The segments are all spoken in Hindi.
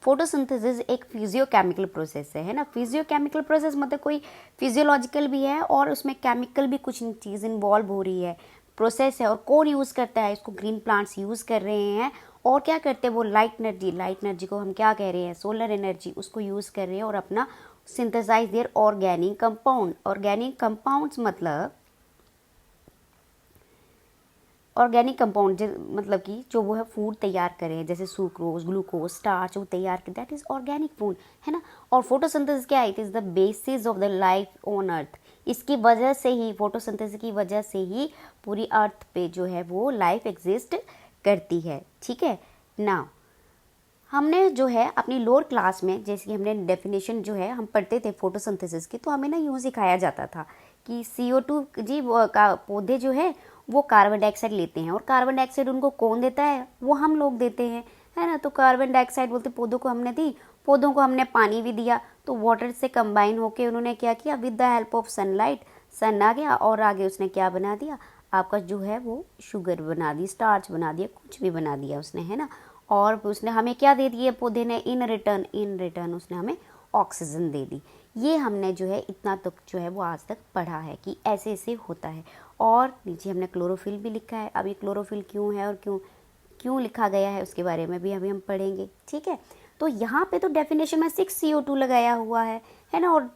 फोटोसिंथेसिस एक फिजियोकेमिकल प्रोसेस है ना। फिजियोकेमिकल प्रोसेस मतलब कोई फिजियोलॉजिकल भी है और उसमें केमिकल भी कुछ चीज़ इन्वॉल्व हो रही है, प्रोसेस है। और कौन यूज़ करता है इसको? ग्रीन प्लांट्स यूज़ कर रहे हैं। और क्या करते हैं वो? लाइट एनर्जी को हम क्या कह रहे हैं? सोलर एनर्जी, उसको यूज़ कर रहे हैं और अपना synthesise their organic compound. Organic compounds मतलब ऑर्गेनिक कंपाउंड मतलब कि जो वो है फूड तैयार करें, जैसे सुक्रोज, ग्लूकोज, स्टार्च, वो तैयार करें, दैट इज ऑर्गेनिक फूड, है ना। और फोटोसिंथेसिस क्या है? It is the basis of the life on earth. इसकी वजह से ही, फोटोसिंथेसिस की वजह से ही पूरी अर्थ पे जो है वो लाइफ एग्जिस्ट करती है, ठीक है ना। हमने जो है अपनी लोअर क्लास में, जैसे कि हमने डेफिनेशन जो है हम पढ़ते थे फोटोसिंथेसिस की, तो हमें ना यूँ सिखाया जाता था कि CO2 जी वो का पौधे जो है वो कार्बन डाइऑक्साइड लेते हैं, और कार्बन डाइऑक्साइड उनको कौन देता है? वो हम लोग देते हैं, है ना। तो कार्बन डाइऑक्साइड बोलते पौधों को हमने दी, पौधों को हमने पानी भी दिया, तो वाटर से कंबाइन होके उन्होंने क्या किया? With the help of sunlight, sun आ गया और आगे उसने क्या बना दिया? आपका जो है वो शुगर बना दी, स्टार्च बना दिया, कुछ भी बना दिया उसने, है ना। और उसने हमें क्या दे दिए पौधे ने? इन रिटर्न उसने हमें ऑक्सीजन दे दी। ये हमने जो है इतना तक जो है वो आज तक पढ़ा है कि ऐसे ऐसे होता है। और नीचे हमने क्लोरोफिल भी लिखा है। अब ये क्लोरोफिल क्यों है और क्यों लिखा गया है उसके बारे में भी अभी हम पढ़ेंगे, ठीक है। तो यहाँ पे तो डेफिनेशन में 6CO2 लगाया हुआ है ना, और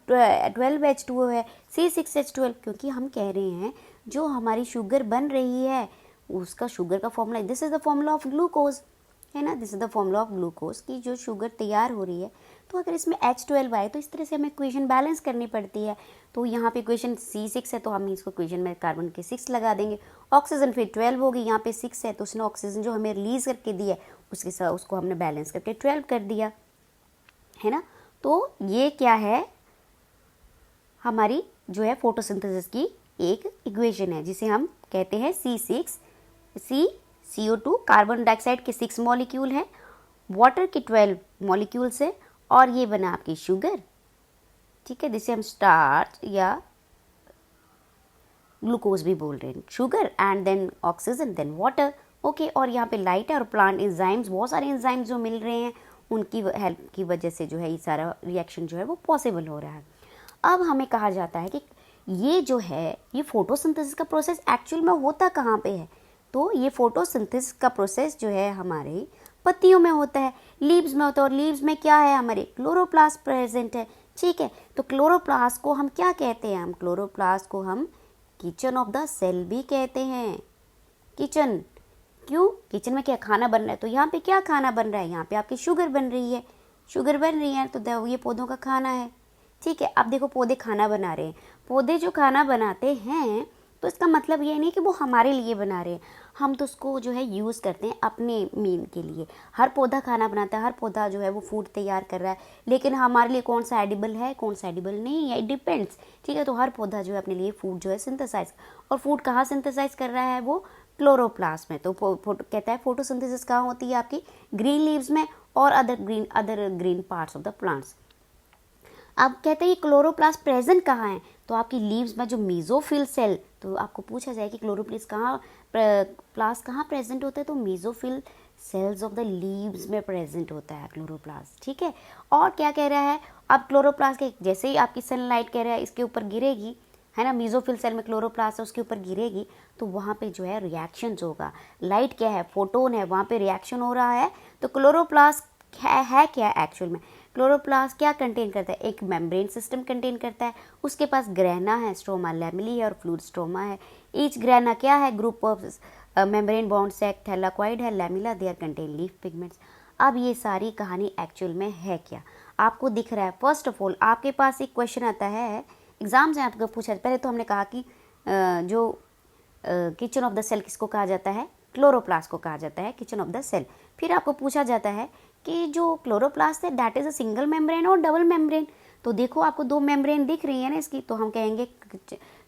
12H2O है, C6H12, क्योंकि हम कह रहे हैं जो हमारी शुगर बन रही है उसका शुगर का formula, this is the formula of glucose, है ना। This is the formula of glucose की जो शुगर तैयार हो रही है। तो अगर इसमें H12 आए तो इस तरह से हमें इक्वेशन बैलेंस करनी पड़ती है। तो यहाँ पे इक्वेशन C6 है तो हम इसको इक्वेशन में कार्बन के 6 लगा देंगे, ऑक्सीजन फिर 12 होगी, यहाँ पे 6 है तो उसने ऑक्सीजन जो हमें रिलीज करके दिया है उसके साथ उसको हमने बैलेंस करके 12 कर दिया, है ना। तो ये क्या है? हमारी जो है फोटोसिंथेसिस की एक इक्वेशन है जिसे हम कहते हैं C6, CO2 कार्बन डाइऑक्साइड के 6 मॉलिक्यूल है, वाटर के 12 मॉलिक्यूल्स है, और ये बना आपकी शुगर, ठीक है, जिसे हम स्टार्च या ग्लूकोज भी बोल रहे हैं, sugar and then oxygen then water, okay. और यहाँ पे लाइट है और प्लांट एंजाइम्स, बहुत सारे एंजाइम्स जो मिल रहे हैं उनकी हेल्प की वजह से जो है ये सारा रिएक्शन जो है वो पॉसिबल हो रहा है। अब हमें कहा जाता है कि ये जो है ये फोटोसिंथेसिस का प्रोसेस एक्चुअल में होता कहाँ पे है? तो ये फोटोसिंथेसिस का प्रोसेस जो है हमारे पत्तियों में होता है, लीव्स में होता है। और लीव्स में क्या है? हमारे क्लोरोप्लास्ट प्रेजेंट है, ठीक है। तो क्लोरोप्लास्ट को हम क्या कहते हैं? हम क्लोरोप्लास्ट को हम किचन ऑफ द सेल भी कहते हैं। किचन क्यों? किचन में क्या खाना बन रहा है, तो यहाँ पे क्या खाना बन रहा है? यहाँ पे आपकी शुगर बन रही है, शुगर बन रही है तो ये पौधों का खाना है, ठीक है। अब देखो पौधे खाना बना रहे हैं, पौधे जो खाना बनाते हैं तो इसका मतलब ये नहीं कि वो हमारे लिए बना रहे हैं, हम तो उसको जो है यूज़ करते हैं अपने मीन के लिए। हर पौधा खाना बनाता है, हर पौधा जो है वो फूड तैयार कर रहा है, लेकिन हमारे लिए कौन सा एडिबल है कौन सा एडिबल नहीं है, इट डिपेंड्स, ठीक है। तो हर पौधा जो है अपने लिए फूड जो है सिंथेसाइज, और फूड कहाँ सिंथेसाइज कर रहा है? वो क्लोरोप्लास्ट में। तो कहता है फोटोसिंथेसिस कहाँ होती है? आपकी ग्रीन लीव्स में और other green parts of the plants. अब कहते हैं ये क्लोरोप्लास्ट प्रेजेंट कहाँ है? तो आपकी लीव्स में जो मेसोफिल सेल, तो आपको पूछा जाए कि क्लोरोप्लास्ट कहाँ प्रेजेंट होता है, तो mesophyll cells of the leaves में प्रेजेंट होता है क्लोरोप्लास्ट, ठीक है। और क्या कह रहा है? अब क्लोरोप्लास्ट के जैसे ही आपकी सनलाइट कह रहा है इसके ऊपर गिरेगी, है ना, मेसोफिल सेल में क्लोरोप्लास्ट है उसके ऊपर गिरेगी तो वहाँ पे जो है रिएक्शंस होगा। लाइट क्या है? फोटोन है, वहाँ पे रिएक्शन हो रहा है। तो क्लोरोप्लास्ट है क्या एक्चुअल में? क्लोरोप्लास्ट क्या कंटेन करता है? एक मेम्ब्रेन सिस्टम कंटेन करता है, उसके पास ग्रेना है, स्ट्रोमा लैमेली है और फ्लूइड स्ट्रोमा है। ईच ग्रेना क्या है? Group of membrane bound sac, thylakoid है, lamella, they are contain leaf pigments. अब ये सारी कहानी एक्चुअल में है क्या? आपको दिख रहा है? फर्स्ट ऑफ ऑल आपके पास एक क्वेश्चन आता है एग्जाम से, आपको पूछा, पहले तो हमने कहा कि जो किचन ऑफ द सेल किसको कहा जाता है? क्लोरोप्लास्ट को कहा जाता है किचन ऑफ द सेल। फिर आपको पूछा जाता है कि जो क्लोरोप्लास्ट है that is a single membrane और डबल मेम्ब्रेन। तो देखो आपको 2 मेम्ब्रेन दिख रही है ना इसकी, तो हम कहेंगे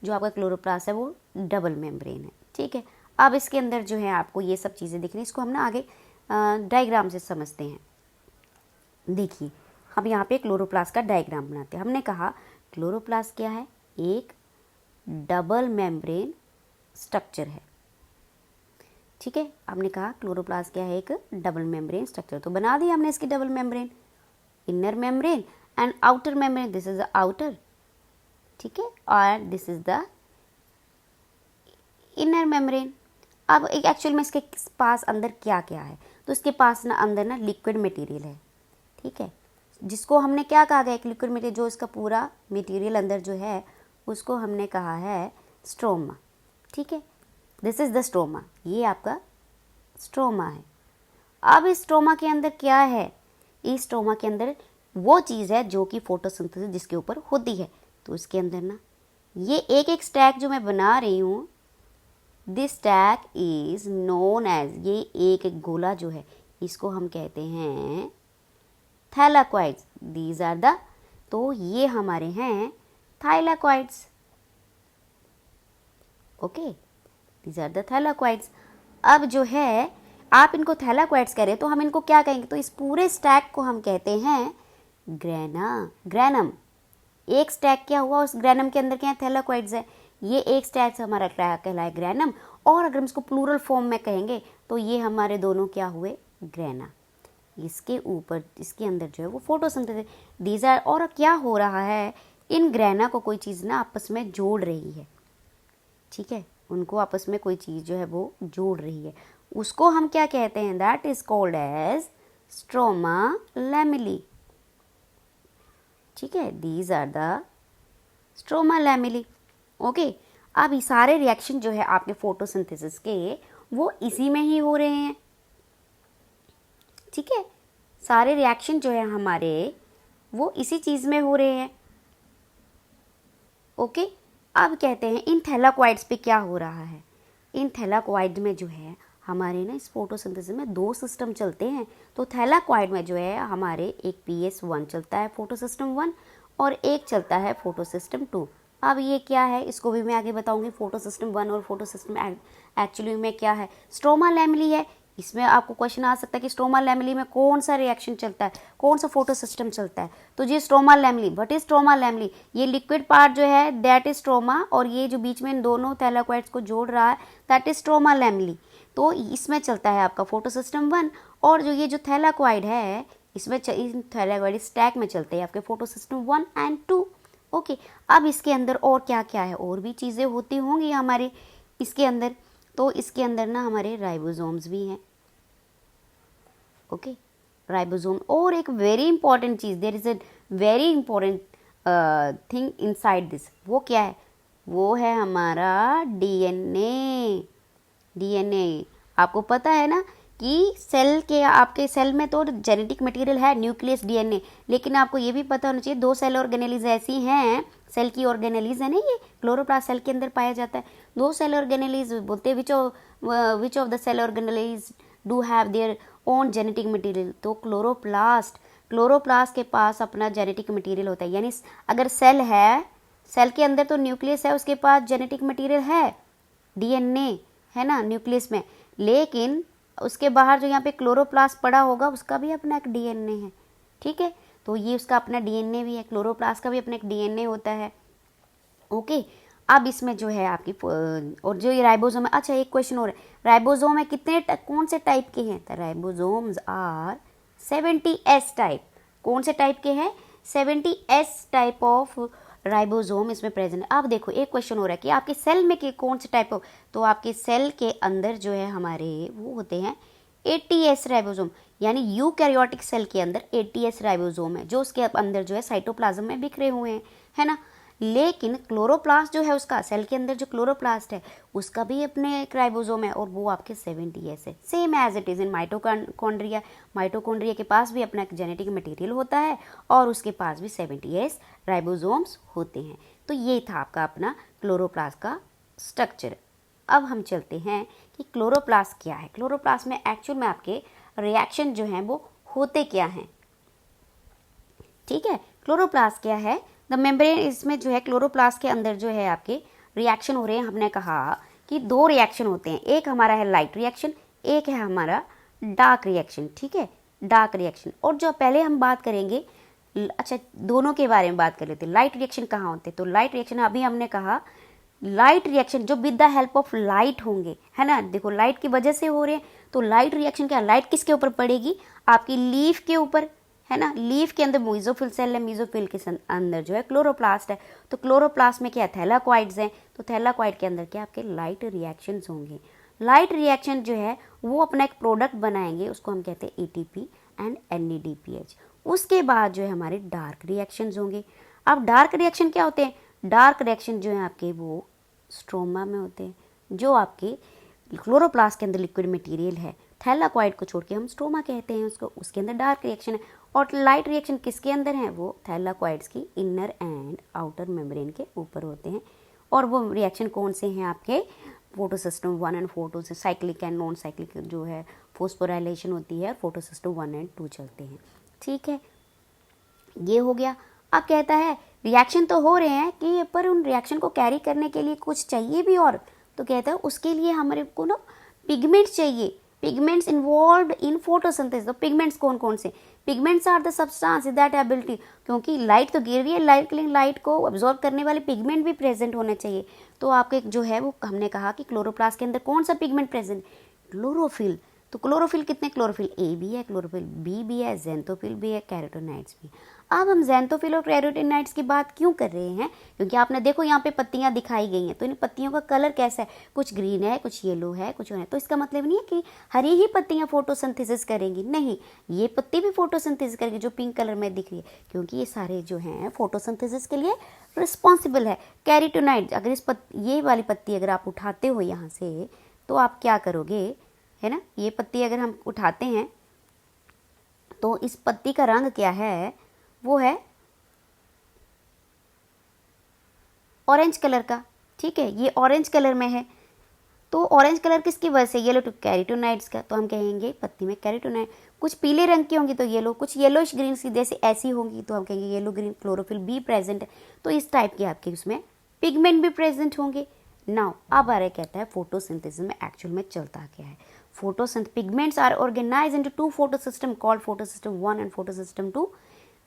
जो आपका क्लोरोप्लास्ट है वो डबल मेम्ब्रेन है, ठीक है। अब इसके अंदर जो है आपको ये सब चीज़ें दिख रही हैं, इसको हम ना आगे डायग्राम से समझते हैं। देखिए हम यहाँ पे क्लोरोप्लास्ट का डायग्राम बनाते हैं। हमने कहा क्लोरोप्लास्ट क्या है? एक डबल मेम्ब्रेन स्ट्रक्चर है, ठीक है। हमने कहा क्लोरोप्लास्ट क्या है? एक डबल मेम्ब्रेन स्ट्रक्चर। तो बना दिया हमने इसकी double membrane. Inner membrane and outer membrane, this is the outer, ठीक है, और this is the inner membrane. अब एक एक्चुअल में इसके पास अंदर क्या क्या है, तो इसके पास ना अंदर ना लिक्विड मटेरियल है, ठीक है, जिसको हमने क्या कहा गया, एक लिक्विड मटेरियल, जो इसका पूरा मटेरियल अंदर जो है उसको हमने कहा है स्ट्रोमा, ठीक है, दिस इज द स्ट्रोमा, ये आपका स्ट्रोमा है। अब इस स्ट्रोमा के अंदर क्या है, इस स्ट्रोमा के अंदर वो चीज़ है जो कि फोटोसिंथेसिस जिसके ऊपर होती है, तो इसके अंदर ना ये एक एक स्टैक जो मैं बना रही हूँ, this stack is known as, ये एक एक गोला जो है इसको हम कहते हैं थैलाकॉइड्स, दीज आर द, तो ये हमारे हैं thylakoids, okay, these are the thylakoids. अब जो है आप इनको थैलाकॉइड्स कह रहे हैं, तो हम इनको क्या कहेंगे, तो इस पूरे स्टैक को हम कहते हैं ग्रैनम। एक स्टैक क्या हुआ, उस ग्रैनम के अंदर क्या है, थैलाकॉइड्स है, ये एक स्टैक से हमारा क्या कहलाए, ग्रैनम, और अगर हम इसको प्लूरल फॉर्म में कहेंगे तो ये हमारे दोनों क्या हुए, ग्रैना। इसके ऊपर इसके अंदर जो है वो फोटोसिंथेसिस, दीज आर, और क्या हो रहा है, इन ग्रैना को कोई चीज़ ना आपस में जोड़ रही है, ठीक है, उनको आपस में कोई चीज़ जो है वो जोड़ रही है, उसको हम क्या कहते हैं, that is called as stroma lamellae, ठीक है, these are the stroma lamellae, okay. अब ये सारे रिएक्शन जो है आपके फोटोसिंथेसिस के वो इसी में ही हो रहे हैं, ठीक है, सारे रिएक्शन जो है हमारे वो इसी चीज़ में हो रहे हैं, ओके। अब कहते हैं इन थैलाकॉइड्स पे क्या हो रहा है, इन थैलाकॉइड में जो है हमारे ना इस फोटोसिंथेसिस में दो सिस्टम चलते हैं, तो थैलाकॉइड में जो है हमारे एक PS1 चलता है, फोटोसिस्टम 1, और एक चलता है फोटोसिस्टम 2। अब ये क्या है, इसको भी मैं आगे बताऊंगी, फोटोसिस्टम 1 और फोटोसिस्टम एक्चुअली में क्या है, स्ट्रोमा लैमेली है। इसमें आपको क्वेश्चन आ सकता है कि स्ट्रोमा लैमेली में कौन सा रिएक्शन चलता है, कौन सा फोटोसिस्टम चलता है, तो ये stroma lamellae, what is stroma lamellae, ये लिक्विड पार्ट जो है दैट इज स्ट्रोमा, और ये जो बीच में इन दोनों थैलाकॉइड्स को जोड़ रहा है दैट इज स्ट्रोमा लैमेली, तो इसमें चलता है आपका फोटोसिस्टम 1, और जो ये जो थैलाकॉइड है इसमें इन थैलाकॉइड स्टैक में चलते हैं आपके फोटोसिस्टम 1 एंड 2, ओके। अब इसके अंदर और क्या क्या है, और भी चीज़ें होती होंगी हमारे इसके अंदर, तो इसके अंदर ना हमारे राइबोसोम्स भी हैं, ओके, राइबोसोम। और एक वेरी इंपॉर्टेंट चीज़, there is a very important thing inside this, वो क्या है, वो है हमारा डीएनए। आपको पता है ना कि सेल के, आपके सेल में तो जेनेटिक मटेरियल है, न्यूक्लियस, डीएनए, लेकिन आपको ये भी पता होना चाहिए दो सेल ऑर्गेनेलीज ऐसी हैं, सेल की ऑर्गेनेलीज है ना, ये क्लोरोप्लास्ट सेल के अंदर पाया जाता है, दो सेल ऑर्गेनेलीज बोलते हैं, which of the cell organelles do have their own genetic material, तो क्लोरोप्लास्ट के पास अपना जेनेटिक मटेरियल होता है, यानी अगर सेल है, सेल के अंदर तो न्यूक्लियस है, उसके पास जेनेटिक मटेरियल है, डीएनए है ना न्यूक्लियस में, लेकिन उसके बाहर जो यहाँ पे क्लोरोप्लास्ट पड़ा होगा उसका भी अपना एक डीएनए है, ठीक है, तो ये उसका अपना डीएनए भी है, क्लोरोप्लास्ट का भी अपना एक डीएनए होता है, ओके। अब इसमें जो है आपकी और जो ये राइबोसोम है, अच्छा एक क्वेश्चन और है, राइबोसोम है कितने कौन से टाइप के हैं, तो राइबोसोम्स आर 70S टाइप, कौन से टाइप के हैं, 70S टाइप ऑफ राइबोसोम इसमें प्रेजेंट है। अब देखो एक क्वेश्चन हो रहा है कि आपके सेल में के कौन से टाइप हो, तो आपके सेल के अंदर जो है हमारे वो होते हैं 80S राइबोसोम, यानी यूकैरियोटिक सेल के अंदर 80S राइबोसोम है, जो उसके अंदर जो है साइटोप्लाज्म में बिखरे हुए हैं, है ना, लेकिन क्लोरोप्लास्ट जो है उसका, सेल के अंदर जो क्लोरोप्लास्ट है उसका भी अपने एक राइबोसोम है, और वो आपके 70S है, same as it is in mitochondria. Mitochondria के पास भी अपना एक जेनेटिक मटेरियल होता है, और उसके पास भी 70S राइबोसोम्स होते हैं। तो ये था आपका अपना क्लोरोप्लास्ट का स्ट्रक्चर। अब हम चलते हैं कि क्लोरोप्लास्ट क्या है, क्लोरोप्लास्ट में एक्चुअल में आपके रिएक्शन जो हैं वो होते क्या हैं, ठीक है। क्लोरोप्लास्ट क्या है, द मेम्ब्रेन, इसमें जो है क्लोरोप्लास्ट के अंदर जो है आपके रिएक्शन हो रहे हैं, हमने कहा कि दो रिएक्शन होते हैं, एक हमारा है लाइट रिएक्शन, एक है हमारा डार्क रिएक्शन, ठीक है, डार्क रिएक्शन। और जो पहले हम बात करेंगे, अच्छा दोनों के बारे में बात कर लेते हैं, लाइट रिएक्शन कहाँ होते हैं, तो लाइट रिएक्शन अभी हमने कहा लाइट रिएक्शन जो with the help of light होंगे, है ना, देखो लाइट की वजह से हो रहे हैं, तो लाइट रिएक्शन क्या, लाइट किसके ऊपर पड़ेगी, आपकी लीफ के ऊपर, है ना। लीफ के अंदर मेसोफिल सेल है, मेसोफिल के अंदर जो है क्लोरोप्लास्ट है। तो क्लोरोप्लास्ट में क्या है, थैलाकॉइड्स हैं। तो थैलाकॉइड के अंदर क्या आपके लाइट रिएक्शंस होंगे। लाइट रिएक्शन जो है वो अपना एक प्रोडक्ट बनाएंगे, उसको हम कहते हैं एटीपी एंड NADPH। उसके बाद जो है हमारे डार्क रिएक्शंस होंगे। अब डार्क रिएक्शन क्या होते हैं, डार्क रिएक्शन जो है आपके वो स्ट्रोमा में होते हैं, जो आपके क्लोरोप्लास्ट के अंदर लिक्विड मटेरियल है। थैलाकॉइड को छोड़ के हम स्ट्रोमा कहते हैं उसको, उसके अंदर डार्क रिएक्शन है। और लाइट रिएक्शन किसके अंदर है, वो थैलाकॉइड्स की इनर एंड आउटर मेम्ब्रेन के ऊपर होते हैं। और वो रिएक्शन कौन से हैं आपके, फोटोसिस्टम 1 एंड 4 से साइक्लिक एंड नॉन साइक्लिक जो है फोस्फोराइलेशन होती है, फोटोसिस्टम 1 एंड 2 चलते हैं। ठीक है, ये हो गया। अब कहता है रिएक्शन तो हो रहे हैं कि पर उन रिएक्शन को कैरी करने के लिए कुछ चाहिए भी, और तो कहता है उसके लिए हमारे को ना पिगमेंट्स चाहिए। Pigments involved in photosynthesis. तो पिगमेंट्स कौन कौन से, pigments are the substance that ability, क्योंकि लाइट तो गिर रही है, लाइट को अब्जॉर्ब करने वाले पिगमेंट भी प्रेजेंट होने चाहिए। तो आपके जो है वो हमने कहा कि क्लोरोप्लास्ट के अंदर कौन सा पिगमेंट प्रेजेंट, क्लोरोफिल। तो क्लोरोफिल कितने, क्लोरोफिल ए भी है, क्लोरोफिल बी भी है, ज़ैंथोफिल भी है, कैरोटीनॉइड्स भी। अब हम ज़ैंथोफिल और कैरोटीनॉइड्स की बात क्यों कर रहे हैं, क्योंकि आपने देखो यहाँ पे पत्तियाँ दिखाई गई हैं, तो इन पत्तियों का कलर कैसा है, कुछ ग्रीन है, कुछ येलो है, कुछ है। तो इसका मतलब नहीं है कि हरी ही पत्तियाँ फोटोसिंथेसिस करेंगी, नहीं, ये पत्ती भी फोटोसिंथेसिस करेगी जो पिंक कलर में दिख रही है, क्योंकि ये सारे जो हैं फोटोसिंथेसिस के लिए रिस्पॉन्सिबल है। कैरोटीनॉइड, अगर ये वाली पत्ती अगर आप उठाते हो यहाँ से, तो आप क्या करोगे, है ना, ये पत्ती अगर हम उठाते हैं तो इस पत्ती का रंग क्या है, वो है ऑरेंज कलर का। ठीक है, ये ऑरेंज कलर में है। तो ऑरेंज कलर किसकी वजह से, येलो टू कैरोटीनॉइड्स का, तो हम कहेंगे पत्ती में कैरोटीनॉइड। कुछ पीले रंग की होंगी तो येलो, कुछ येलोइश ग्रीन की जैसे ऐसी होंगी तो हम कहेंगे येलो ग्रीन, क्लोरोफिल भी प्रेजेंट है। तो इस टाइप के आपके उसमें पिगमेंट भी प्रेजेंट होंगे। नाउ अब आ रहा कहता है फोटोसिंथेसिस में एक्चुअल में चलता क्या है। Pigments are organised into 2 photosystem called photosystem 1 and photosystem 2।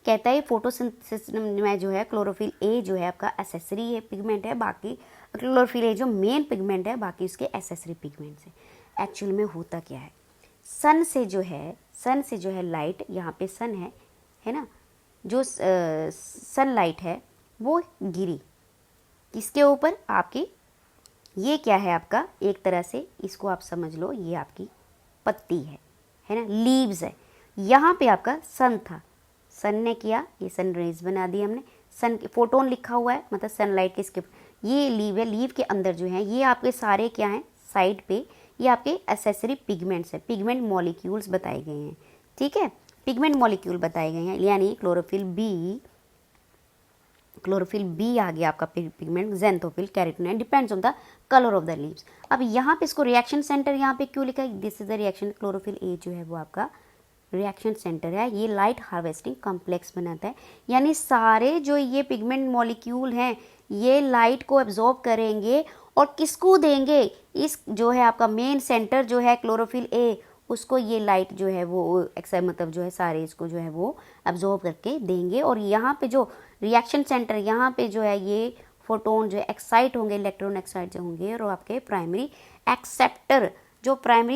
कहता है फोटोसिंथेसिस में जो है क्लोरोफिल ए जो है आपका एसेसरी है पिगमेंट है, बाकी क्लोरोफिल ए जो मेन पिगमेंट है, बाकी उसके एसेसरी पिगमेंट्स है। एक्चुअल में होता क्या है, सन से जो है लाइट, यहाँ पे सन है ना, जो सनलाइट है वो गिरी किसके ऊपर, आपकी ये क्या है आपका, एक तरह से इसको आप समझ लो ये आपकी पत्ती है ना, लीव्स है। यहाँ पे आपका सन था, सन ने किया, ये सन रेज बना दी हमने, सन के फोटोन लिखा हुआ है, मतलब सनलाइट के इसके, ये लीव है, लीव के अंदर जो है ये आपके सारे क्या हैं साइड पे, ये आपके एसेसरी पिगमेंट्स है, पिगमेंट मॉलिक्यूल्स बताए गए हैं। ठीक है, पिगमेंट मॉलिक्यूल बताए गए हैं, यानी क्लोरोफिल बी आ गया आपका pigment, xanthophyll, carotenoid, depends on the colour of the leaves. अब यहाँ पे इसको रिएक्शन सेंटर यहाँ पे क्यों लिखा है, this is the reaction, chlorophyll A जो है वो आपका रिएक्शन सेंटर है, ये लाइट हार्वेस्टिंग कॉम्प्लेक्स बनाता है, यानी सारे जो ये पिगमेंट मॉलिक्यूल हैं ये लाइट को एब्जॉर्ब करेंगे और किसको देंगे, इस जो है आपका मेन सेंटर जो है क्लोरोफिल ए, उसको ये लाइट जो है वो मतलब जो है सारे इसको जो है वो एब्जॉर्ब करके देंगे। और यहाँ पे जो रिएक्शन सेंटर, यहाँ पे जो है ये फोटोन जो है एक्साइट होंगे, इलेक्ट्रॉन एक्साइट जो होंगे, और आपके प्राइमरी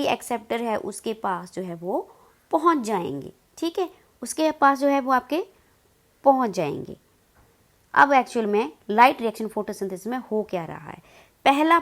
एक्सेप्टर है उसके पास जो है वो पहुंच जाएंगे। ठीक है, उसके पास जो है वो आपके पहुंच जाएंगे। अब एक्चुअल में लाइट रिएक्शन फोटोसिंथेसिस में हो क्या रहा है, पहला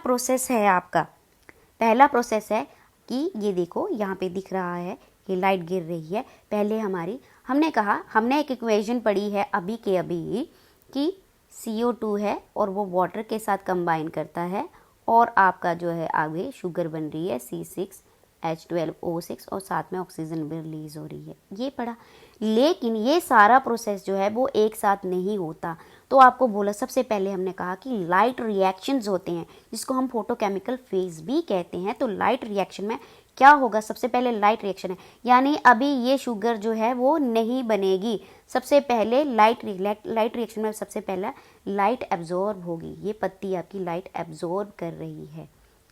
प्रोसेस है कि ये देखो यहाँ पे दिख रहा है कि लाइट गिर रही है। पहले हमने एक इक्वेशन पढ़ी है अभी कि CO2 है और वो वाटर के साथ कंबाइन करता है और आपका जो है आगे शुगर बन रही है C6H12O6 और साथ में ऑक्सीजन भी रिलीज हो रही है, ये पढ़ा। लेकिन ये सारा प्रोसेस जो है वो एक साथ नहीं होता। तो आपको बोला सबसे पहले हमने कहा कि लाइट रिएक्शंस होते हैं जिसको हम फोटोकेमिकल फेज भी कहते हैं। तो लाइट रिएक्शन में क्या होगा, सबसे पहले लाइट रिएक्शन है, यानी अभी ये शुगर जो है वो नहीं बनेगी। सबसे पहले लाइट रिएक्शन में सबसे पहला लाइट एब्जॉर्ब होगी, ये पत्ती आपकी लाइट एब्जॉर्ब कर रही है।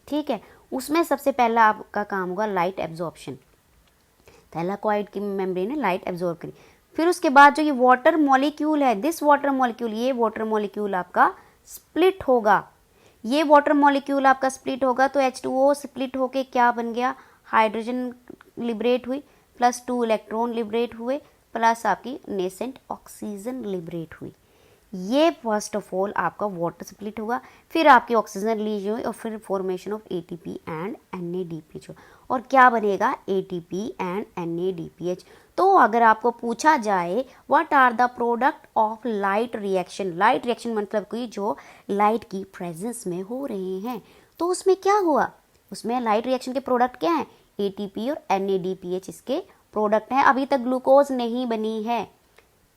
ठीक है, उसमें सबसे पहला आपका काम होगा लाइट एब्जॉर्प्शन, थैलाकॉइड की मेम्ब्रेन है, लाइट एब्जॉर्ब करी। फिर उसके बाद जो ये वाटर मॉलिक्यूल है, ये वाटर मॉलिक्यूल आपका स्प्लिट होगा, ये वाटर मॉलिक्यूल आपका स्प्लिट होगा तो H2O स्प्लिट होके क्या बन गया, हाइड्रोजन लिबरेट हुई, +2 इलेक्ट्रॉन लिबरेट हुए, प्लस आपकी नेसेंट ऑक्सीजन लिबरेट हुई। ये फर्स्ट ऑफ ऑल आपका वाटर स्प्लिट होगा, फिर आपकी ऑक्सीजन रिलीज हुई और फिर formation of ATP and NADPH और क्या बनेगा ATP एंड NADPH। तो अगर आपको पूछा जाए what are the product of light reaction, light reaction मतलब कि जो लाइट की प्रेजेंस में हो रहे हैं, तो उसमें क्या हुआ, उसमें लाइट रिएक्शन के प्रोडक्ट क्या हैं, ATP और NADPH इसके प्रोडक्ट हैं। अभी तक ग्लूकोज नहीं बनी है,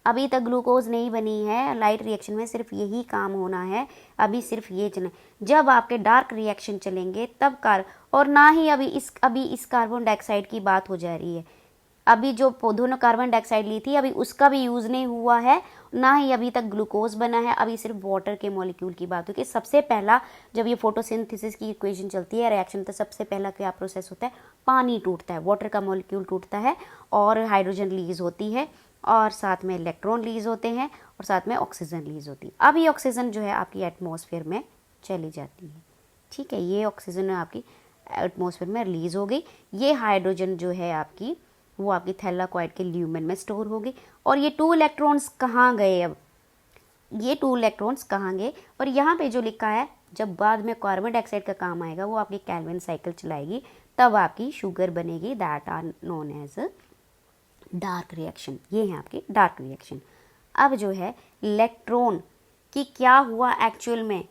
अभी तक ग्लूकोज नहीं बनी है। लाइट रिएक्शन में सिर्फ यही काम होना है, अभी सिर्फ ये चलना। जब आपके डार्क रिएक्शन चलेंगे तब और ना ही अभी इस कार्बन डाइऑक्साइड की बात हो जा रही है। अभी जो पौधों ने कार्बन डाइऑक्साइड ली थी, अभी उसका भी यूज़ नहीं हुआ है, ना ही अभी तक ग्लूकोज बना है। अभी सिर्फ वाटर के मॉलिक्यूल की बात होगी। सबसे पहला जब ये फोटोसिंथेसिस की इक्वेशन चलती है, रिएक्शन, तो सबसे पहला क्या प्रोसेस होता है, पानी टूटता है, वाटर का मॉलिक्यूल टूटता है और हाइड्रोजन रिलीज होती है और साथ में इलेक्ट्रॉन रिलीज होते हैं और साथ में ऑक्सीजन रिलीज होती है। अब ये ऑक्सीजन जो है आपकी एटमॉस्फेयर में चली जाती है, ठीक है। ये ऑक्सीजन आपकी एटमॉस्फेयर में रिलीज हो गई। ये हाइड्रोजन जो है आपकी, वो आपकी थैलाकोइड के ल्यूमेन में स्टोर हो गई। और ये 2 इलेक्ट्रॉन्स कहाँ गए, अब ये 2 इलेक्ट्रॉन्स कहाँ गए, और यहाँ पे जो लिखा है, जब बाद में कार्बन डाइऑक्साइड का काम आएगा, वो आपकी कैल्विन साइकिल चलाएगी, तब आपकी शुगर बनेगी, that are known as dark reaction. ये है आपकी डार्क रिएक्शन। अब जो है इलेक्ट्रॉन की क्या हुआ एक्चुअल में,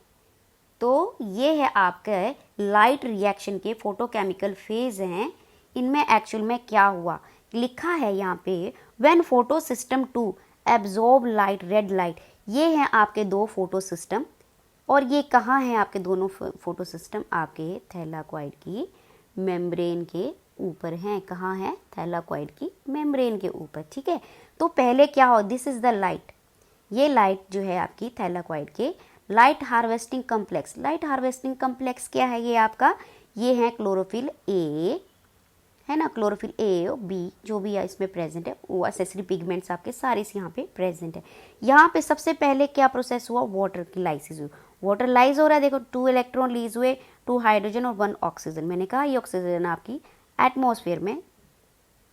तो ये है आपके लाइट रिएक्शन के फोटोकेमिकल फेज हैं। इनमें एक्चुअल में क्या हुआ लिखा है यहाँ पे, when photo system 2 absorb light, red light. ये हैं आपके 2 फोटो सिस्टम, और ये कहाँ हैं आपके दोनों फोटो सिस्टम, आपके थैलाकोइड की मेम्ब्रेन के ऊपर हैं। कहाँ है, थैलाकोइड की मेम्ब्रेन के ऊपर, ठीक है। तो पहले क्या हो, दिस इज द लाइट, ये लाइट जो है आपकी थैलाकोइड के light harvesting complex. Light harvesting complex क्या है, ये आपका, ये है क्लोरोफिल A, है ना, क्लोरोफिल A और B जो भी इसमें प्रेजेंट है, वो एसेसरी पिगमेंट्स आपके सारे यहाँ पे प्रेजेंट है। यहाँ पे सबसे पहले क्या प्रोसेस हुआ, वाटर की लाइसिस हुई, वाटर लाइज हो रहा है। देखो 2 इलेक्ट्रॉन लीज हुए, 2 हाइड्रोजन और 1 ऑक्सीजन। मैंने कहा ये ऑक्सीजन आपकी एटमॉस्फेयर में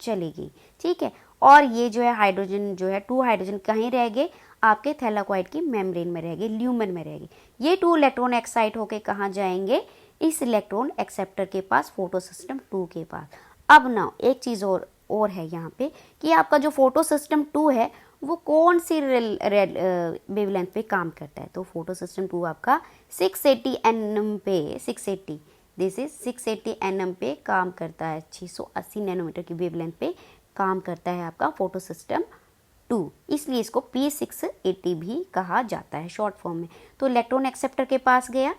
चलेगी, ठीक है। और ये जो है हाइड्रोजन जो है, 2 हाइड्रोजन कहीं रह गए, आपके थैलाकोइड की मेम्ब्रेन में रहेगी, ल्यूमेन में रहेगी। ये 2 इलेक्ट्रॉन एक्साइट होके कहाँ जाएंगे, इस इलेक्ट्रॉन एक्सेप्टर के पास, फोटो सिस्टम 2 के पास। अब ना एक चीज़ और है यहाँ पे कि आपका जो फोटो सिस्टम 2 है वो कौन सी वेवलेंथ पे काम करता है। तो फोटो सिस्टम 2 आपका 680 nm पे, 680, दिस इज 680 nm पे काम करता है, 680 नैनोमीटर की वेवलेंथ पे काम करता है आपका फोटो सिस्टम 2, इसलिए इसको P680 भी कहा जाता है शॉर्ट फॉर्म में। तो इलेक्ट्रॉन एक्सेप्टर के पास गया,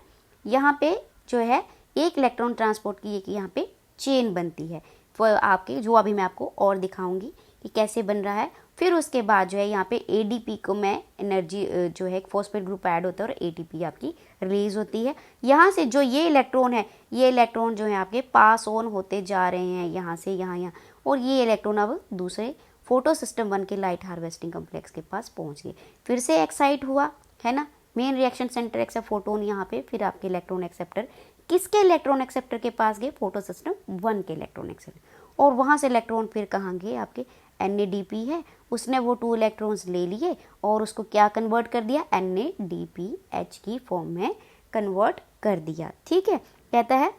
यहाँ पे जो है एक इलेक्ट्रॉन ट्रांसपोर्ट की एक यहाँ पे चेन बनती है, आपके जो अभी मैं आपको और दिखाऊंगी कि कैसे बन रहा है। फिर उसके बाद जो है यहाँ पे ADP को मैं एनर्जी जो है, एक फॉस्फेट ग्रुप ऐड होता है और ATP आपकी रिलीज होती है। यहाँ से जो ये इलेक्ट्रॉन है, ये इलेक्ट्रॉन जो है आपके पास ऑन होते जा रहे हैं यहाँ से यहाँ, और ये इलेक्ट्रॉन अब दूसरे फोटो सिस्टम 1 के लाइट हार्वेस्टिंग कम्प्लेक्स के पास पहुँच गए, फिर से एक्साइट हुआ, है ना, main reaction centre accept photon यहाँ पे, फिर आपके इलेक्ट्रॉन एक्सेप्टर किसके इलेक्ट्रॉन एक्सेप्टर के पास गए, फोटो सिस्टम 1 के इलेक्ट्रॉन एक्सेप्टर, और वहाँ से इलेक्ट्रॉन फिर कहाँ गए, आपके NADP है, उसने वो 2 इलेक्ट्रॉन्स ले लिए और उसको क्या कन्वर्ट कर दिया, NADPH की फॉर्म में कन्वर्ट कर दिया, ठीक है, कहता है।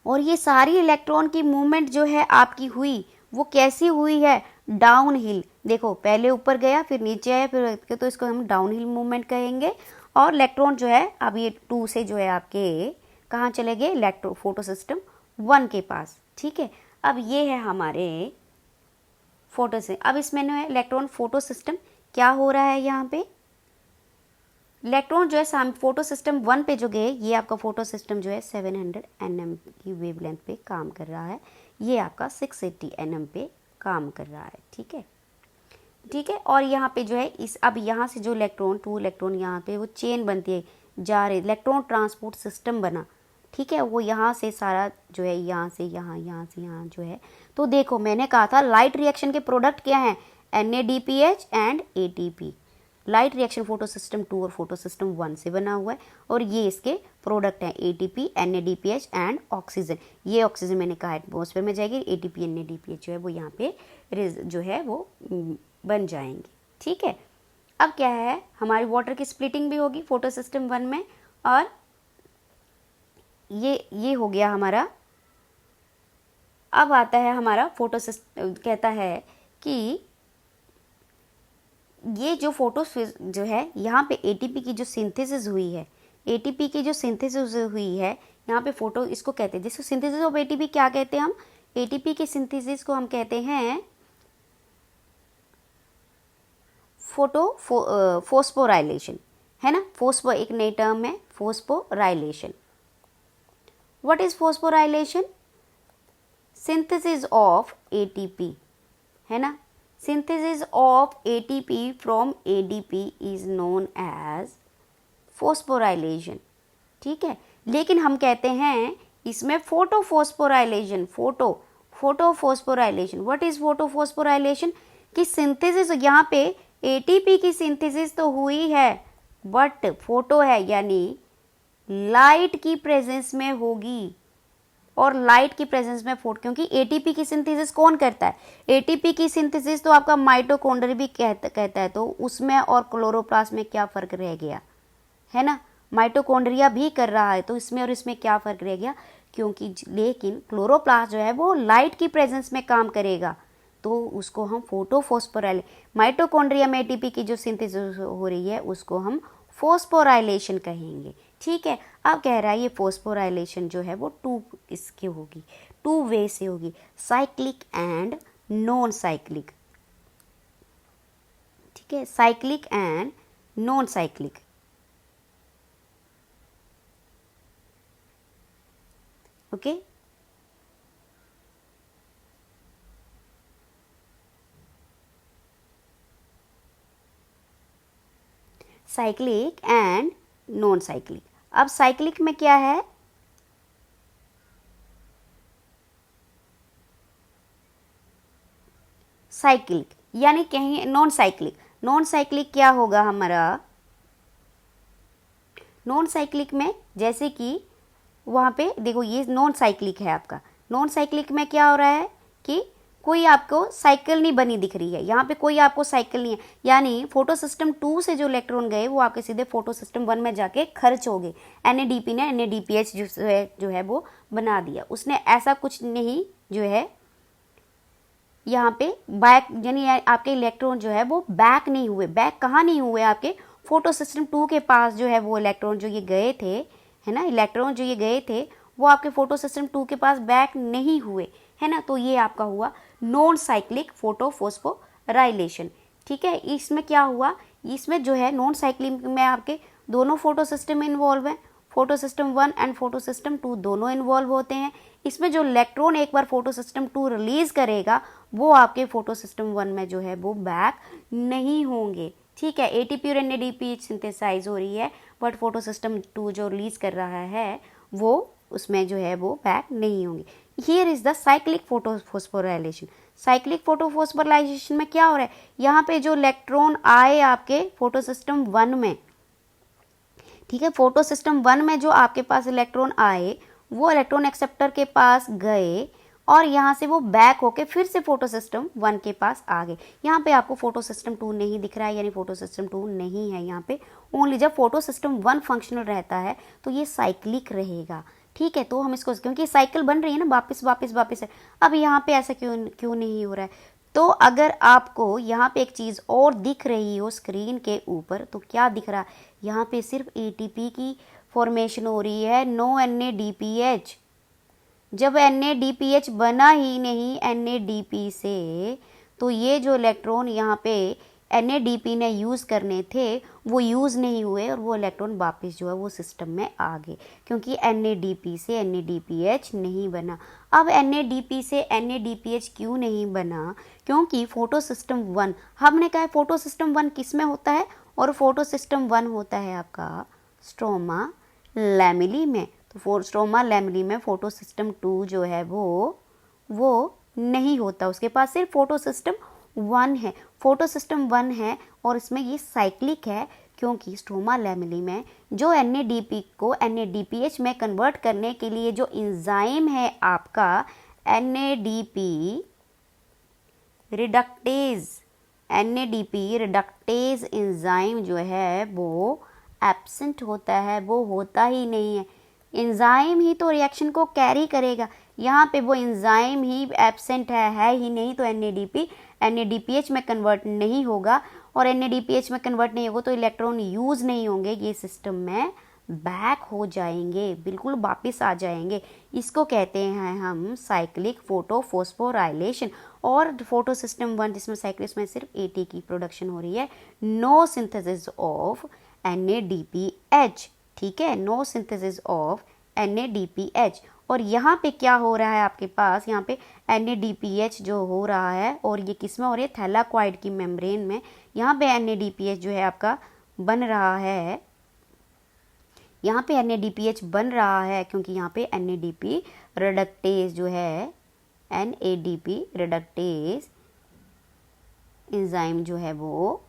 और ये सारी इलेक्ट्रॉन की मूवमेंट जो है आपकी हुई, वो कैसी हुई है, डाउन हिल। देखो पहले ऊपर गया, फिर नीचे आया, फिर तो इसको हम डाउन हिल मूवमेंट कहेंगे। और इलेक्ट्रॉन जो है अब ये 2 से जो है आपके कहाँ चले गए, इलेक्ट्रो फोटो सिस्टम 1 के पास, ठीक है। अब ये है हमारे फोटो से, अब इसमें जो है इलेक्ट्रॉन फोटो सिस्टम क्या हो रहा है, यहाँ पे इलेक्ट्रॉन जो है फोटो सिस्टम 1 पे जो गए, ये आपका फोटो सिस्टम जो है 700 nm की वेवलेंथ पे काम कर रहा है, ये आपका 680 nm पे काम कर रहा है, ठीक है, ठीक है। और यहाँ पे जो है अब यहाँ से जो इलेक्ट्रॉन 2 इलेक्ट्रॉन यहाँ पे वो चेन बनती है जा रहे, इलेक्ट्रॉन ट्रांसपोर्ट सिस्टम बना, ठीक है। वो यहाँ से सारा जो है, यहाँ से यहाँ, यहाँ से यहाँ जो है। तो देखो मैंने कहा था लाइट रिएक्शन के प्रोडक्ट क्या हैं, NADPH and ATP। Light reaction photo system 2 और फोटो सिस्टम 1 से बना हुआ है, और ये इसके प्रोडक्ट हैं ATP, NADPH एंड ऑक्सीजन। ये ऑक्सीजन मैंने कहा एटमॉस्फेयर में जाएगी, ATP NADPH जो है वो यहाँ पे जो है वो बन जाएंगे। ठीक है, अब क्या है, हमारी वाटर की स्प्लिटिंग भी होगी फोटो सिस्टम 1 में, और ये हो गया हमारा। अब आता है हमारा फोटो सिस्टम, कहता है कि ये जो फोटो जो है यहाँ पे ATP की जो सिंथेसिस हुई है, ATP की जो सिंथेसिस हुई है यहाँ पे फोटो, इसको कहते हैं, जिसको सिंथेसिस ऑफ ATP क्या कहते हैं हम, ATP की सिंथेसिस को हम कहते हैं फोस्फोराइलेशन, है ना। फोस्फो एक नई टर्म है, phosphorylation. What is phosphorylation? Synthesis of ATP, है ना। Synthesis of ATP from ADP is known as phosphorylation. ठीक है, लेकिन हम कहते हैं इसमें photophosphorylation, photophosphorylation. What is photophosphorylation? कि सिंथेसिस, यहाँ पे ATP की सिंथेसिस तो हुई है, बट फोटो है यानी लाइट की प्रेजेंस में होगी, और लाइट की प्रेजेंस में फोटो, क्योंकि ATP की सिंथेसिस कौन करता है? ATP की सिंथेसिस तो आपका माइटोकॉन्ड्रिया भी कहता है, तो उसमें और क्लोरोप्लास्ट में क्या फ़र्क रह गया, है ना। माइटोकॉन्ड्रिया भी कर रहा है, तो इसमें और इसमें क्या फ़र्क रह गया, क्योंकि लेकिन क्लोरोप्लास्ट जो है वो लाइट की प्रेजेंस में काम करेगा, तो उसको हम फोटोफोस्फोराइल, माइटोकॉन्ड्रिया में ATP की जो सिंथेसिस हो रही है उसको हम फोस्फोराइलेशन कहेंगे। ठीक है, अब कह रहा है ये फोस्फोराइलेशन जो है वो 2 इसकी होगी, 2 वे से होगी, साइक्लिक एंड नॉन साइक्लिक। ठीक है, cyclic and non cyclic. Okay, cyclic and non cyclic. अब साइक्लिक में क्या है, साइक्लिक यानी कहीं नॉन साइक्लिक। नॉन साइक्लिक क्या होगा हमारा, नॉन साइक्लिक में जैसे कि वहाँ पे देखो ये नॉन साइक्लिक है आपका। नॉन साइक्लिक में क्या हो रहा है कि कोई आपको साइकिल नहीं बनी दिख रही है, यहाँ पे कोई आपको साइकिल नहीं है, यानी फोटो सिस्टम 2 से जो इलेक्ट्रॉन गए वो आपके सीधे फोटो सिस्टम 1 में जाके खर्च हो गए। NADP ने NADPH जो है वो बना दिया, उसने ऐसा कुछ नहीं जो है यहाँ पे बैक, यानी आपके इलेक्ट्रॉन जो है वो बैक नहीं हुए। बैक कहाँ नहीं हुए, आपके फोटो सिस्टम 2 के पास जो है वो इलेक्ट्रॉन जो ये गए थे, है ना, इलेक्ट्रॉन जो ये गए थे वो आपके फोटो सिस्टम 2 के पास बैक नहीं हुए, है ना। तो ये आपका हुआ नॉन साइक्लिक फोटोफोस्फोराइलेशन। ठीक है, इसमें क्या हुआ, इसमें जो है नॉन साइक्लिक में आपके दोनों फोटो सिस्टम इन्वॉल्व हैं, photo system 1 and photo system 2 दोनों इन्वॉल्व होते हैं। इसमें जो इलेक्ट्रॉन एक बार फोटो सिस्टम 2 रिलीज करेगा वो आपके फोटो सिस्टम 1 में जो है वो बैक नहीं होंगे। ठीक है, ATP और NADPH सिंथेसाइज हो रही है, बट फोटो सिस्टम 2 जो रिलीज कर रहा है वो उसमें जो है वो बैक नहीं होंगे। Here is the cyclic photophosphorylation. Cyclic photophosphorylation में क्या हो रहा है, यहाँ पे जो इलेक्ट्रॉन आए आपके फोटो सिस्टम 1 में, ठीक है, फोटो सिस्टम 1 में जो आपके पास इलेक्ट्रॉन आए वो इलेक्ट्रॉन एक्सेप्टर के पास गए, और यहाँ से वो बैक होके फिर से फोटो सिस्टम 1 के पास आ गए। यहाँ पे आपको फोटो सिस्टम 2 नहीं दिख रहा है, यानी फोटो सिस्टम 2 नहीं है यहाँ पे। ओनली जब फोटो सिस्टम 1 फंक्शनल रहता है तो ये साइक्लिक रहेगा। ठीक है, तो हम इसको, क्योंकि साइकिल बन रही है ना, वापस वापस वापस है। अब यहाँ पे ऐसा क्यों नहीं हो रहा है, तो अगर आपको यहाँ पे एक चीज़ और दिख रही हो स्क्रीन के ऊपर, तो क्या दिख रहा है, यहाँ पे सिर्फ ATP की फॉर्मेशन हो रही है, नो NADPH। जब NADPH बना ही नहीं NADP से, तो ये जो इलेक्ट्रॉन यहाँ पे NADP ने यूज़ करने थे वो यूज़ नहीं हुए, और वो इलेक्ट्रॉन वापस जो है वो सिस्टम में आ गए, क्योंकि NADP से NADPH नहीं बना। अब NADP से NADPH क्यों नहीं बना, क्योंकि फोटो सिस्टम 1, हमने कहा फोटो सिस्टम 1 किस में होता है, और फोटो सिस्टम 1 होता है आपका स्ट्रोमा लैमेली में। तो स्ट्रोमा लैमेली में फोटो सिस्टम 2 जो है वो नहीं होता, उसके पास सिर्फ फोटो सिस्टम 1 है। फोटो सिस्टम 1 है और इसमें ये साइक्लिक है, क्योंकि स्ट्रोमा लैमेली में जो NADP को NADPH में कन्वर्ट करने के लिए जो इंजाइम है आपका NADP रिडक्टेज इंजाइम जो है वो एब्सेंट होता है, वो होता ही नहीं है। इंजाइम ही तो रिएक्शन को कैरी करेगा, यहाँ पे वो इंजाइम ही एब्सेंट है ही नहीं, तो NADP NADPH में कन्वर्ट नहीं होगा, और NADPH में कन्वर्ट नहीं होगा तो इलेक्ट्रॉन यूज़ नहीं होंगे, ये सिस्टम में बैक हो जाएंगे, बिल्कुल वापस आ जाएंगे। इसको कहते हैं हम साइक्लिक फोटोफॉस्फोराइलेशन। और फोटो सिस्टम 1 जिसमें साइक्लिक में सिर्फ AT की प्रोडक्शन हो रही है, नो सिंथेसिस ऑफ NADPH, ठीक है, नो सिंथेसिस ऑफ NADPH। और यहाँ पे क्या हो रहा है आपके पास, यहाँ पे NADPH जो हो रहा है, और ये किस में हो रही है, थैलाकॉइड की मेम्ब्रेन में। यहाँ पे NADPH जो है आपका बन रहा है, यहाँ पे NADPH बन रहा है क्योंकि यहाँ पे NADP रिडक्टेज जो है, NADP रिडक्टेज एंजाइम जो है वो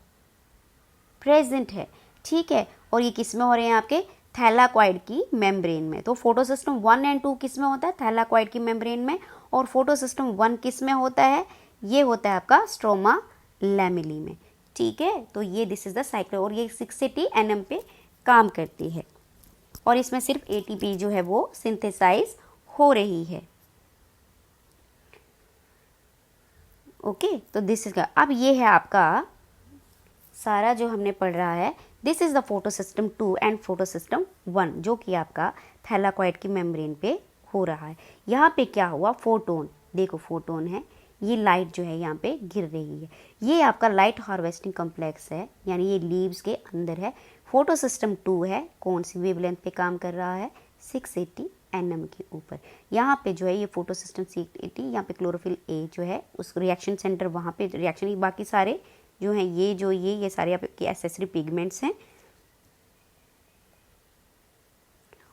प्रेजेंट है, ठीक है। और ये किस में हो रहे हैं, आपके थैलाकॉइड की मेम्ब्रेन में। तो फोटो सिस्टम 1 और 2 किस में होता है, थैलाकॉइड की मेम्ब्रेन में। और फोटो सिस्टम 1 किस में होता है, ये होता है आपका स्ट्रोमा लैमेली में, ठीक है। तो ये दिस इज द साइकिल, और ये 680 nm पे काम करती है, और इसमें सिर्फ ATP जो है वो सिंथेसाइज हो रही है। ओके, तो दिस इज का, अब ये है आपका सारा जो हमने पढ़ रहा है। This is the photo system 2 and photo system 1 जो कि आपका थैलाकॉइड की मेम्ब्रेन पे हो रहा है। यहाँ पे क्या हुआ, फोटोन, देखो फोटोन है, ये लाइट जो है यहाँ पे गिर रही है, ये आपका लाइट हार्वेस्टिंग कॉम्प्लेक्स है, यानी ये लीव्स के अंदर है। फोटो सिस्टम 2 है, कौन सी वेवलेंथ पे काम कर रहा है, 680 nm के ऊपर। यहाँ पे जो है ये फोटो सिस्टम 680, यहाँ पे क्लोरोफिल A जो है उस रिएक्शन सेंटर, वहाँ पे रिएक्शन, बाकी सारे जो हैं ये सारे आपके एसेसरी पिगमेंट्स हैं।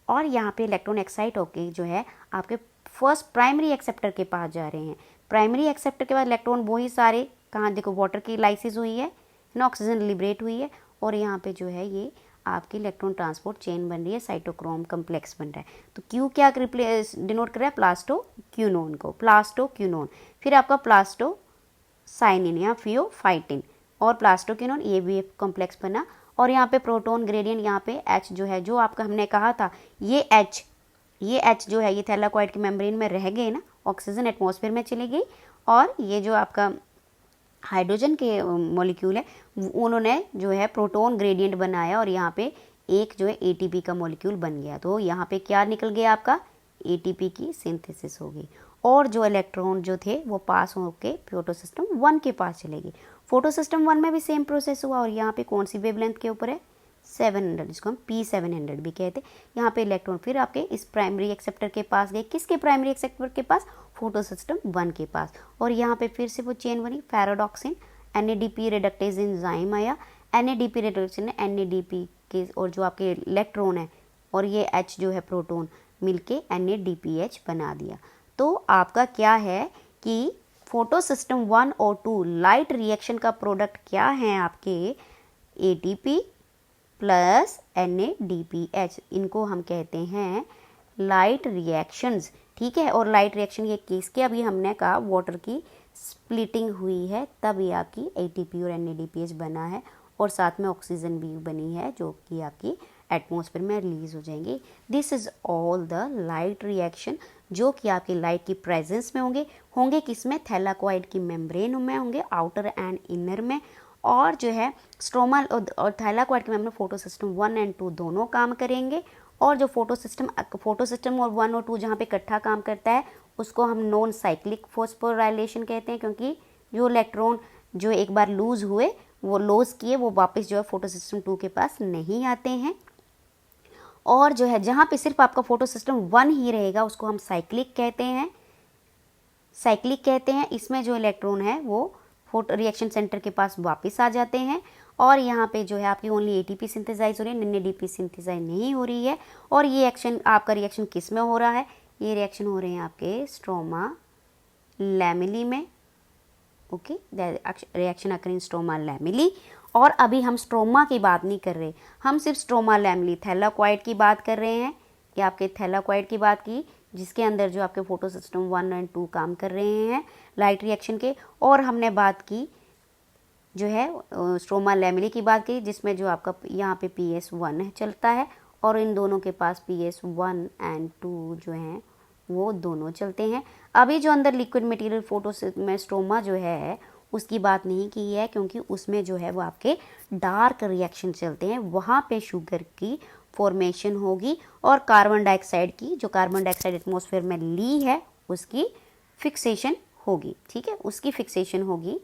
और यहाँ पे इलेक्ट्रॉन एक्साइट होके जो है आपके फर्स्ट प्राइमरी एक्सेप्टर के पास जा रहे हैं। प्राइमरी एक्सेप्टर के बाद इलेक्ट्रॉन वही सारे कहाँ, देखो वाटर की लाइसिस हुई है ना, ऑक्सीजन लिबरेट हुई है, और यहाँ पे जो है ये आपकी इलेक्ट्रॉन ट्रांसपोर्ट चेन बन रही है, साइटोक्रोम कम्प्लेक्स बन रहा है। तो क्यू क्या रिप्लेस डिनोट कर रहा है, प्लास्टोक्यूनोन को, प्लास्टोक्यूनोन। फिर आपका प्लास्टोसाइनिन या फियोफाइटिन, और प्लास्टोक्यूनोन ये भी एक कॉम्प्लेक्स बना। और यहाँ पे प्रोटॉन ग्रेडियंट, यहाँ पे H जो है, जो आपका हमने कहा था ये H जो है ये थैलाकॉइड की मेम्ब्रेन में रह गए ना, ऑक्सीजन एटमॉस्फेयर में चली गई, और ये जो आपका हाइड्रोजन के मॉलिक्यूल है उन्होंने जो है प्रोटॉन ग्रेडियंट बनाया, और यहाँ पे एक जो है ATP का मॉलिक्यूल बन गया। तो यहाँ पे क्या निकल गया, आपका ATP की सिंथेसिस हो गई, और जो इलेक्ट्रॉन जो थे वो पास होके फोटो सिस्टम 1 के पास चले गए। फोटो सिस्टम 1 में भी सेम प्रोसेस हुआ, और यहाँ पे कौन सी वेवलेंथ के ऊपर है, 700, जिसको हम P700 भी कहते हैं। यहाँ पे इलेक्ट्रॉन फिर आपके इस प्राइमरी एक्सेप्टर के पास गए, किसके प्राइमरी एक्सेप्टर के पास, फोटो सिस्टम 1 के पास, और यहाँ पे फिर से वो चेन बनी, फेरोडॉक्सिन, NADP रिडक्टेज एंजाइम आया, NADP रिडक्शन ने NADP के और जो आपके इलेक्ट्रॉन है और ये H जो है प्रोटॉन मिलके NADPH बना दिया। तो आपका क्या है कि फोटो सिस्टम 1 और 2 लाइट रिएक्शन का प्रोडक्ट क्या है, आपके ATP प्लस NADPH, इनको हम कहते हैं लाइट रिएक्शंस, ठीक है। और लाइट रिएक्शन ये किसके, अभी हमने कहा वाटर की स्प्लिटिंग हुई है तब ये आपकी ATP और NADPH बना है, और साथ में ऑक्सीजन भी बनी है जो कि आपकी एटमॉस्फेयर में रिलीज हो जाएंगे। This is all the light reaction जो कि आपकी लाइट की प्रेजेंस में होंगे किसमें, थैलाकॉइड की मेम्ब्रेन में होंगे, आउटर एंड इनर में। और जो है स्ट्रोमा और थैलाकॉइड के मेम्ब्रेन फोटो सिस्टम 1 और 2 दोनों काम करेंगे। और जो फोटो सिस्टम और 1 और 2 जहाँ पे इकट्ठा काम करता है उसको हम नॉन साइक्लिक फॉस्फोराइलेशन कहते हैं, क्योंकि जो इलेक्ट्रॉन जो एक बार लूज हुए वो लॉस किए वो वापस जो है फोटो सिस्टम 2 के पास नहीं आते हैं। और जो है जहाँ पे सिर्फ आपका फोटो सिस्टम 1 ही रहेगा उसको हम साइक्लिक कहते हैं। इसमें जो इलेक्ट्रॉन है वो फोटो रिएक्शन सेंटर के पास वापस आ जाते हैं, और यहाँ पे जो है आपकी ओनली ATP सिंथेसाइज हो रही है, NADP सिंथेसाइज नहीं हो रही है। और ये एक्शन आपका रिएक्शन किस में हो रहा है, ये रिएक्शन हो रहे हैं आपके स्ट्रोमा लैमेली में, ओके, रिएक्शन अकर इन स्ट्रोमा लैमेली। और अभी हम स्ट्रोमा की बात नहीं कर रहे, हम सिर्फ स्ट्रोमा लैमेली थैलाकॉइड की बात कर रहे हैं। ये आपके थैलाकॉइड की बात की, जिसके अंदर जो आपके फोटोसिस्टम 1 और 2 काम कर रहे हैं लाइट रिएक्शन के। और हमने बात की जो है स्ट्रोमा लैमेली की बात की, जिसमें जो आपका यहाँ पे PS1 चलता है और इन दोनों के पास PS1 और 2 जो हैं वो दोनों चलते हैं। अभी जो अंदर लिक्विड मटेरियल फोटोसिस्टम में स्ट्रोमा जो है उसकी बात नहीं की है, क्योंकि उसमें जो है वो आपके डार्क रिएक्शन चलते हैं, वहाँ पे शुगर की फॉर्मेशन होगी और कार्बन डाइऑक्साइड की, जो कार्बन डाइऑक्साइड एटमॉस्फेयर में ली है उसकी फिक्सेशन होगी। ठीक है, उसकी फिक्सेशन होगी।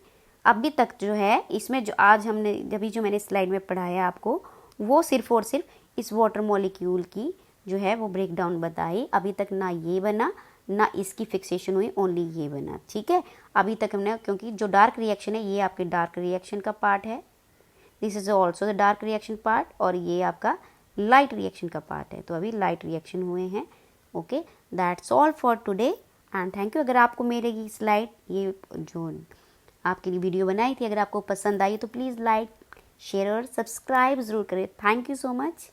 अभी तक जो है इसमें जो आज हमने अभी जो मैंने स्लाइड में पढ़ाया आपको, वो सिर्फ और सिर्फ इस वाटर मॉलिक्यूल की जो है वो ब्रेक डाउन बताई। अभी तक ना ये बना ना इसकी फिक्सेशन हुई, ओनली ये बना। ठीक है, अभी तक हमने, क्योंकि जो डार्क रिएक्शन है ये आपके डार्क रिएक्शन का पार्ट है, this is also the dark reaction part, और ये आपका लाइट रिएक्शन का पार्ट है। तो अभी लाइट रिएक्शन हुए हैं। Okay, that's all for today and thank you. अगर आपको मेरी स्लाइड ये जो आपके लिए वीडियो बनाई थी अगर आपको पसंद आई तो प्लीज़ लाइक शेयर और सब्सक्राइब ज़रूर करें। Thank you so much.